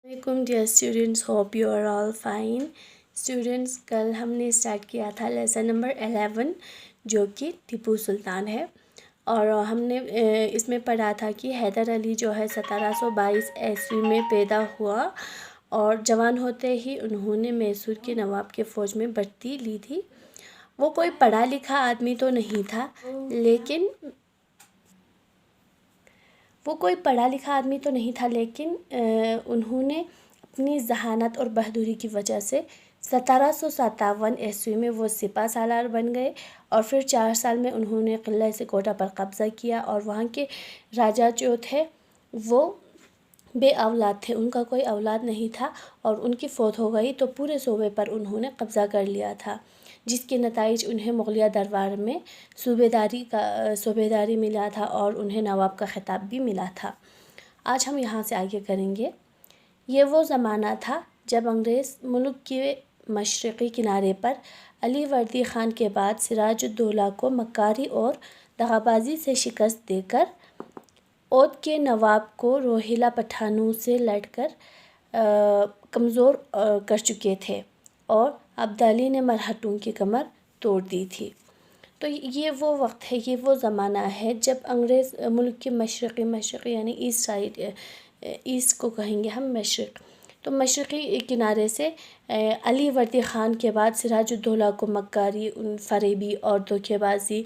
Assalamualaikum dear students, hope you are all fine. Students, कल हमने start किया था लेसन नंबर 11 जो कि टीपू सुल्तान है। और हमने इसमें पढ़ा था कि हैदर अली जो है 1722 ईस्वी में पैदा हुआ और जवान होते ही उन्होंने मैसूर के नवाब के फ़ौज में भर्ती ली थी। वो कोई पढ़ा लिखा आदमी तो नहीं था, लेकिन उन्होंने अपनी ज़हानत और बहादुरी की वजह से 1757 ईस्वी में वो सिपा सालार बन गए। और फिर 4 साल में उन्होंने किला से कोटा पर कब्ज़ा किया और वहाँ के राजा जो थे वो बे औलाद थे, उनका कोई औलाद नहीं था और उनकी फ़ौत हो गई तो पूरे सूबे पर उन्होंने कब्ज़ा कर लिया था, जिसके नताइज उन्हें मुग़लिया दरबार में सूबेदारी मिला था और उन्हें नवाब का खिताब भी मिला था। आज हम यहाँ से आगे करेंगे। ये वो ज़माना था जब अंग्रेज़ मुल्क के मशरक़ी किनारे पर अली वर्दी ख़ान के बाद सिराजुद्दौला को मक्कारी और दगाबाजी से शिकस्त देकर ओध के नवाब को रोहिला पठानों से लड़कर कमज़ोर कर चुके थे और अब्दाली ने मरहटों की कमर तोड़ दी थी। तो ये वो वक्त है, ये वो ज़माना है जब अंग्रेज़ मुल्क के मशरक़ी यानी ईस्ट साइड, ईस्ट को कहेंगे हम मशरक़, तो मशरक़ी किनारे से अली वर्दी ख़ान के बाद सिराजुद्दौला को मक्कारी, फ़रेबी और धोखेबाजी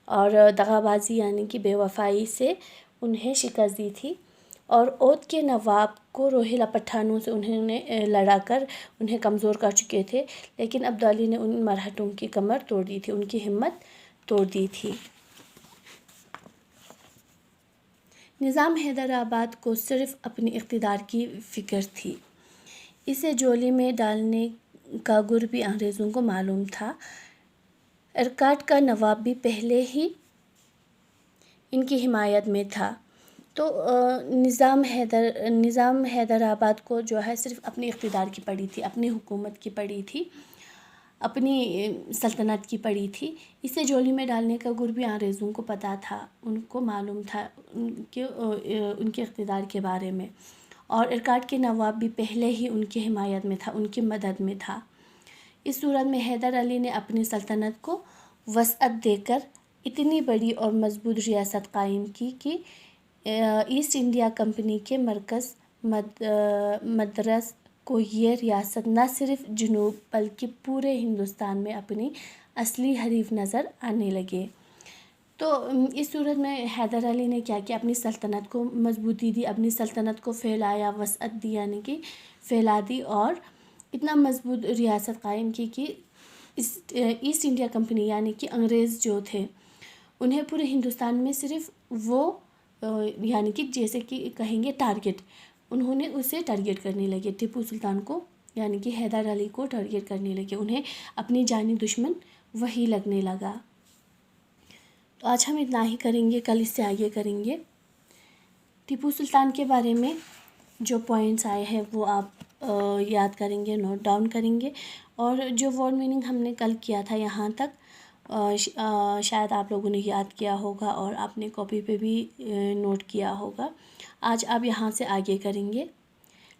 और दगाबाजी यानी कि बेवफ़ाई से उन्हें शिकस्त दी थी। और ओध के नवाब को रोहिला पठानों से उन्होंने लड़ाकर उन्हें कमज़ोर कर चुके थे, लेकिन अब्दाली ने उन मरहटों की कमर तोड़ दी थी, उनकी हिम्मत तोड़ दी थी। निज़ाम हैदराबाद को सिर्फ़ अपनी इक़्तिदार की फ़िक्र थी। इसे झोली में डालने का गुर भी अंग्रेज़ों को मालूम था। इरकाट का नवाब भी पहले ही इनकी हिमायत में था। तो निज़ाम हैदराबाद को जो है सिर्फ़ अपनी इक़्तिदार की पड़ी थी, अपनी हुकूमत की पड़ी थी, अपनी सल्तनत की पड़ी थी। इसे झोली में डालने का गुर भी अंग्रेज़ों को पता था, उनको मालूम था उनके इक़्तिदार के बारे में। और इरकाट के नवाब भी पहले ही उनकी हिमायत में था, उनकी मदद में था। इस सूरत में हैदर अली ने अपनी सल्तनत को वसअत देकर इतनी बड़ी और मजबूत रियासत कायम की कि ईस्ट इंडिया कंपनी के मरकज़ मद्रास को ये रियासत न सिर्फ जनूब बल्कि पूरे हिंदुस्तान में अपनी असली हरीफ नज़र आने लगे। तो इस सूरत में हैदर अली ने क्या किया, अपनी सल्तनत को मजबूती दी, अपनी सल्तनत को फैलाया, वसअत दी यानी कि फैला दी और इतना मजबूत रियासत कायम की कि ईस्ट इंडिया कंपनी यानी कि अंग्रेज़ जो थे उन्हें पूरे हिंदुस्तान में सिर्फ वो यानी कि जैसे कि कहेंगे टारगेट, उन्होंने उसे टारगेट करने लगे, टीपू सुल्तान को यानी कि हैदर अली को टारगेट करने लगे, उन्हें अपनी जानी दुश्मन वही लगने लगा। तो आज हम इतना ही करेंगे, कल इससे आगे करेंगे। टीपू सुल्तान के बारे में जो पॉइंट्स आए हैं वो आप याद करेंगे, नोट डाउन करेंगे। और जो वर्ड मीनिंग हमने कल किया था यहाँ तक शायद आप लोगों ने याद किया होगा और आपने कॉपी पे भी नोट किया होगा। आज आप यहाँ से आगे करेंगे।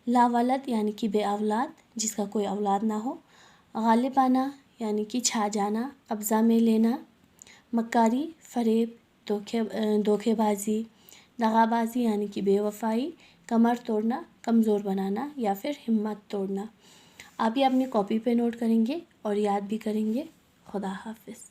लावलद यानी कि बे औलाद, जिसका कोई औलाद ना हो। गालिबाना यानी कि छा जाना, कब्ज़ा में लेना। मक्कारी, फ़रेब, धोखेबाजी। दगाबाजी यानी कि बेवफ़ाई, कमर तोड़ना, कमज़ोर बनाना या फिर हिम्मत तोड़ना। आप ये अपनी कॉपी पे नोट करेंगे और याद भी करेंगे। खुदा हाफ़िज़।